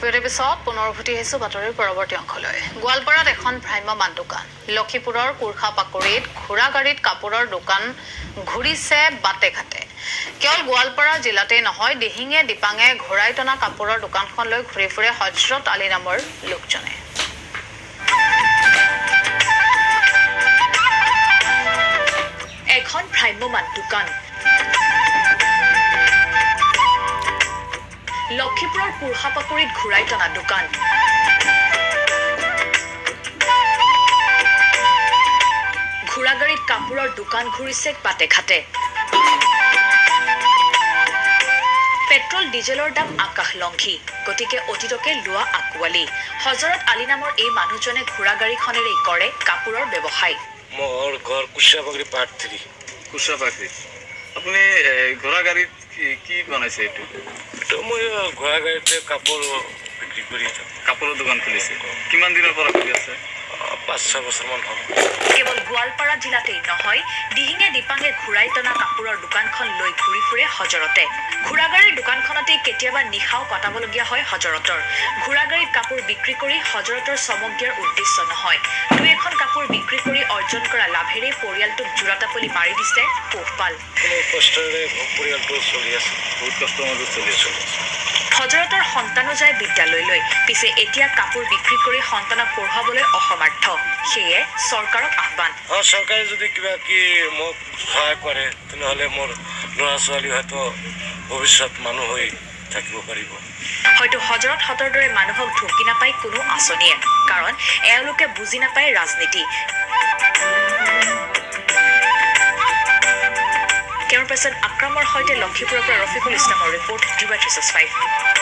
বিৰতিৰ পিছত পুনৰ উভতি আহিছো বাতৰিৰ পৰৱৰ্তী অংশলৈ। গোৱালপাৰাত এখন ভ্ৰাম্যমাণ দোকান। লক্ষীপুৰৰ কুৰ্খা পাকুৰিত ঘোঁৰা গাড়ীত কাপোৰৰ দোকান ঘূৰিছে বাটে ঘাটে। কেৱল গোৱালপাৰা জিলাতেই নহয়, দিহিঙে দিপাঙে ঘূৰাই টনা কাপোৰৰ দোকানখন লৈ ঘূৰি ফুৰে হজৰত আলী নামৰ লোকজনে। এখন ভ্ৰাম্যমাণ দোকান। লক্ষীপুৰৰ কুৰ্খা পাকুৰিত ঘূৰাই টনা দোকান। ঘোঁৰা গাড়ীত কাপোৰৰ দোকান ঘূৰিছে বাটে ঘাটে। পেট্ৰল ডিজেলৰ দাম আকাশলংঘী, গতিকে অতীতকে লোৱা আকোৱালি। হজৰত আলী নামৰ এই মানুহজনে ঘোঁৰা গাড়ীখনেৰেই কৰে কাপোৰৰ ব্যৱসায়। মোৰ ঘৰ কুশাপাকুৰি পাৰ্ট 3। কুশাপাকুৰি। আপুনি ঘোঁৰা গাড়ীত কি বনাইছে এইটো? এইটো মই ঘোঁৰা গাড়ীতে কাপোৰ বিক্ৰী কৰি কাপোৰৰ দোকান খুলিছে। কিমান দিনৰ পৰা খুলি আছে? 5-6 বছৰমান হ'ল। কেৱল গোৱালপাৰা জিলাতেই নহয়, দিহিঙে দিপাঙে ঘূৰাই টনা কাপোৰৰ দোকানখন লৈ ঘূৰি ফুৰে হজৰতে। ঘোঁৰা গাড়ীৰ দোকানখনতেই কেতিয়াবা নিশাও কটাবলগীয়া হয় হজৰতৰ। ঘোঁৰা গাড়ীত কাপোৰ বিক্ৰী কৰি হজৰতৰ চমক দিয়াৰ উদ্দেশ্য নহয়, দুই এখন কাপোৰ বিক্ৰী কৰি অৰ্জন কৰা লাভেৰে পৰিয়ালটোক জোৰাতাপলি মাৰি দিছে পোহপাল। কষ্টৰে পৰিয়ালটো চলি আছে, বহুত কষ্টৰ মাজত চলি আছে। হজৰতৰ সন্তানো যায় বিদ্যালয়লৈ, পিছে এতিয়া কাপোৰ বিক্ৰী কৰি সন্তানক পঢ়ুৱাবলৈ অসমৰ্থ। সেয়ে চৰকাৰক আহ্বান। চৰকাৰে যদি কিবা কি মোক সহায় কৰে, তেনেহ'লে মোৰ ল'ৰা ছোৱালী হয়তো ভৱিষ্যত মানুহ হৈ থাকিব পাৰিব। হয়তো হজৰত হতৰ দৰে মানুহক ঢুকি নাপায় কোনো আঁচনিয়ে, কাৰণ এওঁলোকে বুজি নাপায় ৰাজনীতি। কেমেৰা পাৰ্চন আক্ৰমৰ সৈতে লক্ষীপুৰৰ পৰা ৰফিকুল ইছলামৰ ৰিপৰ্ট DY365।